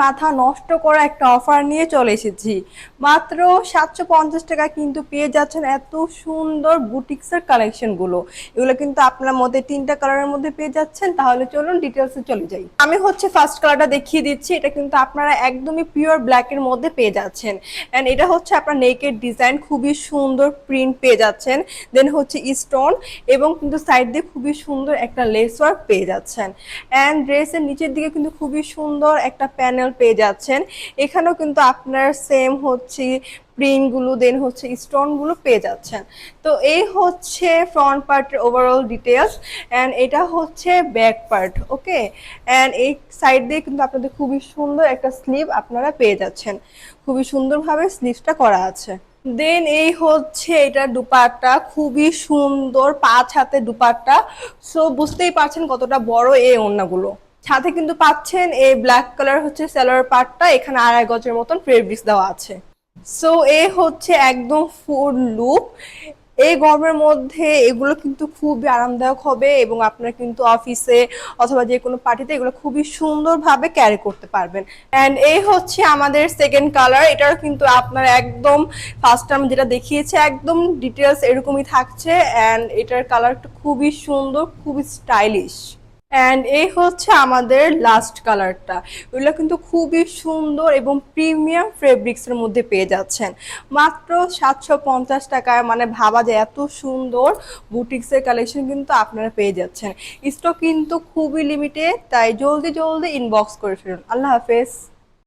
মাথা নষ্ট করা একটা অফার নিয়ে চলে এসেছি। মাত্র 750 টাকা কিন্তু পেয়ে যাচ্ছেন এত সুন্দর বুটিক্সের কালেকশনগুলো। এগুলো কিন্তু আপনার মধ্যে 3টা কালারের মধ্যে পেয়ে যাচ্ছেন। তাহলে চলুন ডিটেলসে চলে যাই। আমি হচ্ছে ফার্স্ট কালারটা দেখিয়ে দিচ্ছি। এটা কিন্তু আপনারা একদমই পিওর ব্ল্যাকের মধ্যে পেয়ে যাচ্ছেন। অ্যান্ড এটা হচ্ছে আপনার নেকের ডিজাইন, খুবই সুন্দর প্রিন্ট পেয়ে যাচ্ছেন। দেন হচ্ছে স্টোন এবং কিন্তু সাইড দিয়ে খুবই সুন্দর একটা লেস ওয়ার্ক পেয়ে যাচ্ছেন। অ্যান্ড ড্রেসের নিচের দিকে কিন্তু খুবই সুন্দর একটা প্যানেল পেয়ে যাচ্ছেন। এখানেও কিন্তু আপনার সেম হচ্ছে প্রিন্টগুলো, দেন হচ্ছে স্টোনগুলো পেয়ে যাচ্ছেন। তো এই হচ্ছে ফ্রন্ট পার্টের ওভারঅল ডিটেলস। অ্যান্ড এটা হচ্ছে ব্যাক পার্ট। ওকে, অ্যান্ড এই সাইড দিয়ে কিন্তু আপনাদের খুবই সুন্দর একটা স্লিভ আপনারা পেয়ে যাচ্ছেন। খুবই সুন্দরভাবে স্লিভটা করা আছে। দেন এই হচ্ছে এটার দুপাট্টা, খুবই সুন্দর 5 হাতের দুপাট্টা। সো বুঝতেই পারছেন কতটা বড় এই ওড়নাগুলো। সাথে কিন্তু পাচ্ছেন এই ব্ল্যাক কালার হচ্ছে সালোয়ার পার্টটা, এখানে 2.5 গজের মতন ফেব্রিক্স দেওয়া আছে। সো এ হচ্ছে একদম ফুল লুক। এই গরমের মধ্যে এগুলো কিন্তু খুবই আরামদায়ক হবে এবং আপনারা কিন্তু অফিসে অথবা যে কোনো পার্টিতে এগুলো খুবই সুন্দরভাবে ক্যারি করতে পারবেন। অ্যান্ড এই হচ্ছে আমাদের সেকেন্ড কালার। এটাও কিন্তু আপনার একদম ফার্স্ট টাইম যেটা দেখিয়েছে একদম ডিটেলস এরকমই থাকছে। অ্যান্ড এটার কালারটা খুবই সুন্দর, খুবই স্টাইলিশ। অ্যান্ড এই হচ্ছে আমাদের লাস্ট কালারটা। এগুলো কিন্তু খুবই সুন্দর এবং প্রিমিয়াম ফেব্রিক্সের মধ্যে পেয়ে যাচ্ছেন মাত্র 750 টাকায়। মানে ভাবা যায় এত সুন্দর বুটিক্সের কালেকশন কিন্তু আপনারা পেয়ে যাচ্ছেন। স্টক কিন্তু খুবই লিমিটেড, তাই জলদি জলদি ইনবক্স করে ফেলুন। আল্লাহ হাফেজ।